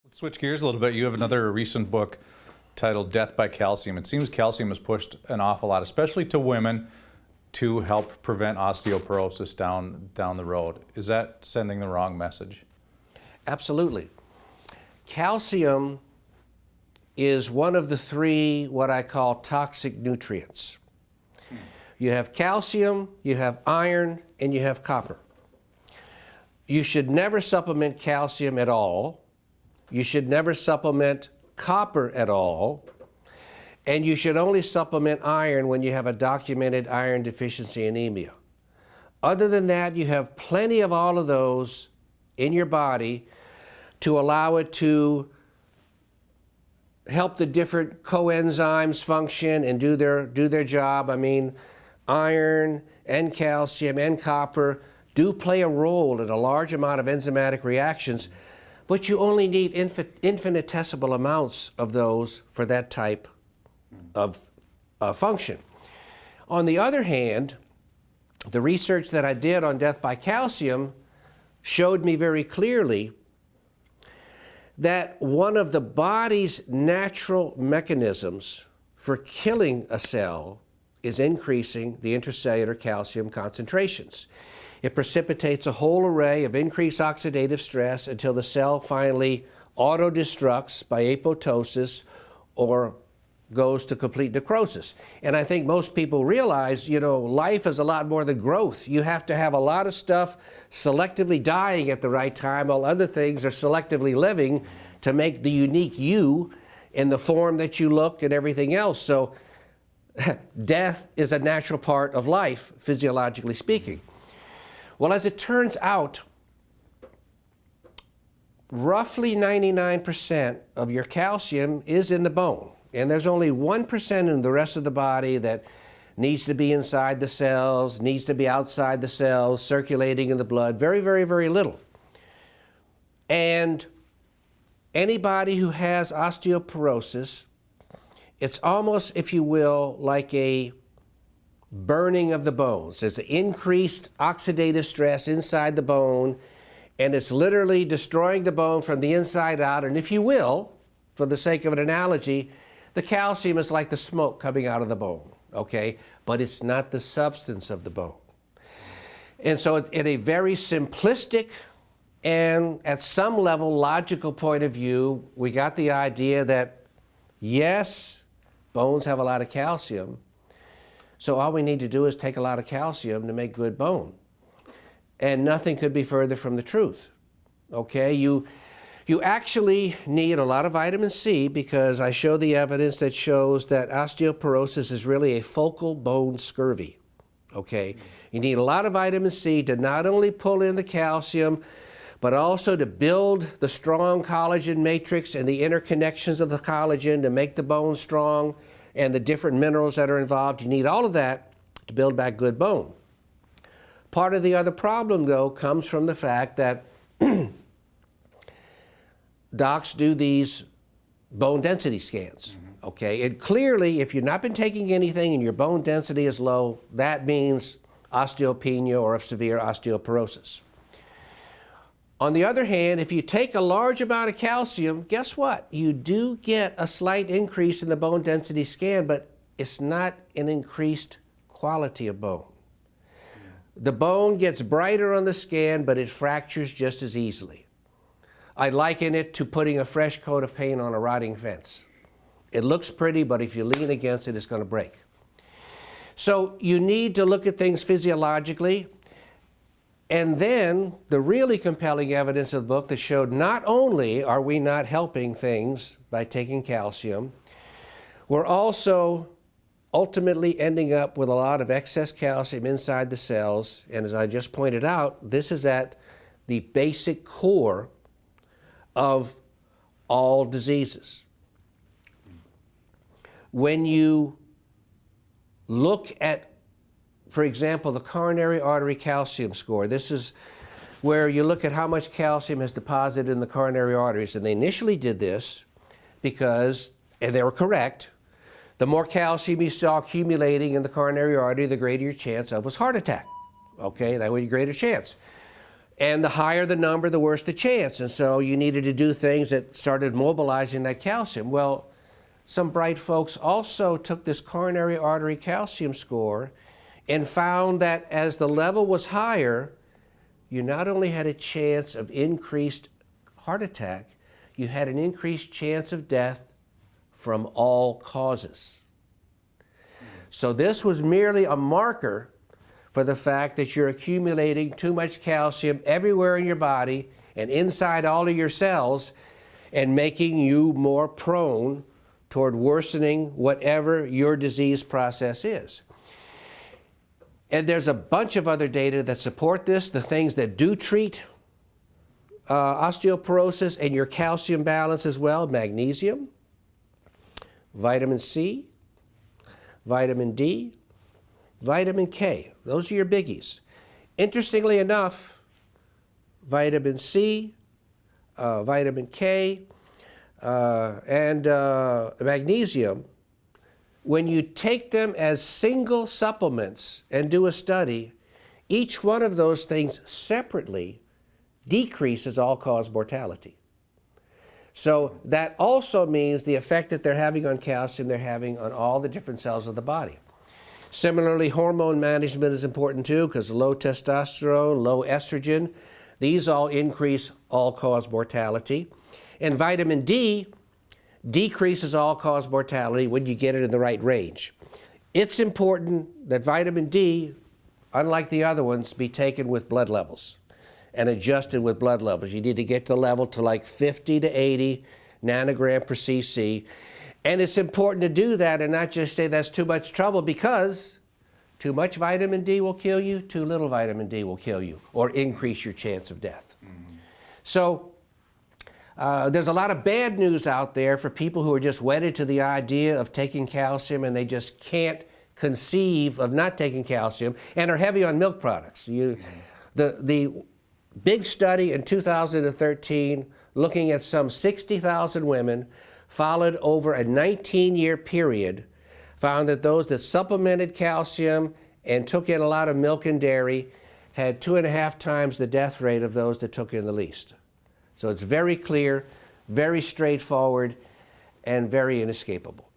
Let's switch gears a little bit. You have another recent book titled Death by Calcium. It seems calcium is pushed an awful lot, especially to women, to help prevent osteoporosis down the road. Is that sending the wrong message? Absolutely. Calcium is one of the three what I call toxic nutrients. You have calcium, you have iron, and you have copper. You should never supplement calcium at all. You should never supplement copper at all. And you should only supplement iron when you have a documented iron deficiency anemia. Other than that, you have plenty of all of those in your body to allow it to help the different coenzymes function and do their job. I mean, iron and calcium and copper do play a role in a large amount of enzymatic reactions, but you only need infinitesimal amounts of those for that type of function. On the other hand, the research that I did on death by calcium showed me very clearly that one of the body's natural mechanisms for killing a cell is increasing the intracellular calcium concentrations. It precipitates a whole array of increased oxidative stress until the cell finally auto-destructs by apoptosis or goes to complete necrosis. And I think most people realize, life is a lot more than growth. You have to have a lot of stuff selectively dying at the right time, while other things are selectively living to make the unique you in the form that you look and everything else. So death is a natural part of life, physiologically speaking. Well, as it turns out, roughly 99% of your calcium is in the bone. And there's only 1% in the rest of the body that needs to be inside the cells, needs to be outside the cells, circulating in the blood. Very, very, very little. And anybody who has osteoporosis, it's almost, if you will, like a burning of the bones. There's an increased oxidative stress inside the bone, and it's literally destroying the bone from the inside out. And if you will, for the sake of an analogy, the calcium is like the smoke coming out of the bone, okay? But it's not the substance of the bone. And so in a very simplistic and at some level logical point of view, we got the idea that, yes, bones have a lot of calcium, so all we need to do is take a lot of calcium to make good bone. And nothing could be further from the truth, okay? You actually need a lot of vitamin C, because I show the evidence that shows that osteoporosis is really a focal bone scurvy, okay? You need a lot of vitamin C to not only pull in the calcium, but also to build the strong collagen matrix and the interconnections of the collagen to make the bone strong, and the different minerals that are involved. You need all of that to build back good bone. Part of the other problem, though, comes from the fact that docs do these bone density scans, okay? And clearly, if you've not been taking anything and your bone density is low, that means osteopenia or severe osteoporosis. On the other hand, if you take a large amount of calcium, guess what? You do get a slight increase in the bone density scan, but it's not an increased quality of bone. The bone gets brighter on the scan, but it fractures just as easily. I liken it to putting a fresh coat of paint on a rotting fence. It looks pretty, but if you lean against it, it's going to break. So you need to look at things physiologically. And then the really compelling evidence of the book that showed not only are we not helping things by taking calcium, we're also ultimately ending up with a lot of excess calcium inside the cells. And as I just pointed out, this is at the basic core of all diseases. When you look at, for example, the coronary artery calcium score, this is where you look at how much calcium is deposited in the coronary arteries. And they initially did this because, and they were correct, the more calcium you saw accumulating in the coronary artery, the greater your chance of was heart attack. Okay, that was your greater chance. And the higher the number, the worse the chance. And so you needed to do things that started mobilizing that calcium. Well, some bright folks also took this coronary artery calcium score and found that as the level was higher, you not only had a chance of increased heart attack, you had an increased chance of death from all causes. So this was merely a marker for the fact that you're accumulating too much calcium everywhere in your body and inside all of your cells, and making you more prone toward worsening whatever your disease process is. And there's a bunch of other data that support this. The things that do treat osteoporosis and your calcium balance as well: magnesium, vitamin C, vitamin D, vitamin K. Those are your biggies. Interestingly enough, vitamin C, vitamin K, and magnesium, when you take them as single supplements and do a study, each one of those things separately decreases all-cause mortality. So that also means the effect that they're having on calcium, they're having on all the different cells of the body. Similarly, hormone management is important too, because low testosterone, low estrogen, these all increase all-cause mortality. And vitamin D decreases all-cause mortality when you get it in the right range. It's important that vitamin D, unlike the other ones, be taken with blood levels and adjusted with blood levels. You need to get the level to like 50 to 80 nanogram per cc. And it's important to do that and not just say that's too much trouble, because too much vitamin D will kill you, too little vitamin D will kill you or increase your chance of death. So there's a lot of bad news out there for people who are just wedded to the idea of taking calcium, and they just can't conceive of not taking calcium and are heavy on milk products. The big study in 2013, looking at some 60,000 women, followed over a 19-year period, found that those that supplemented calcium and took in a lot of milk and dairy had 2.5 times the death rate of those that took in the least. So it's very clear, very straightforward, and very inescapable.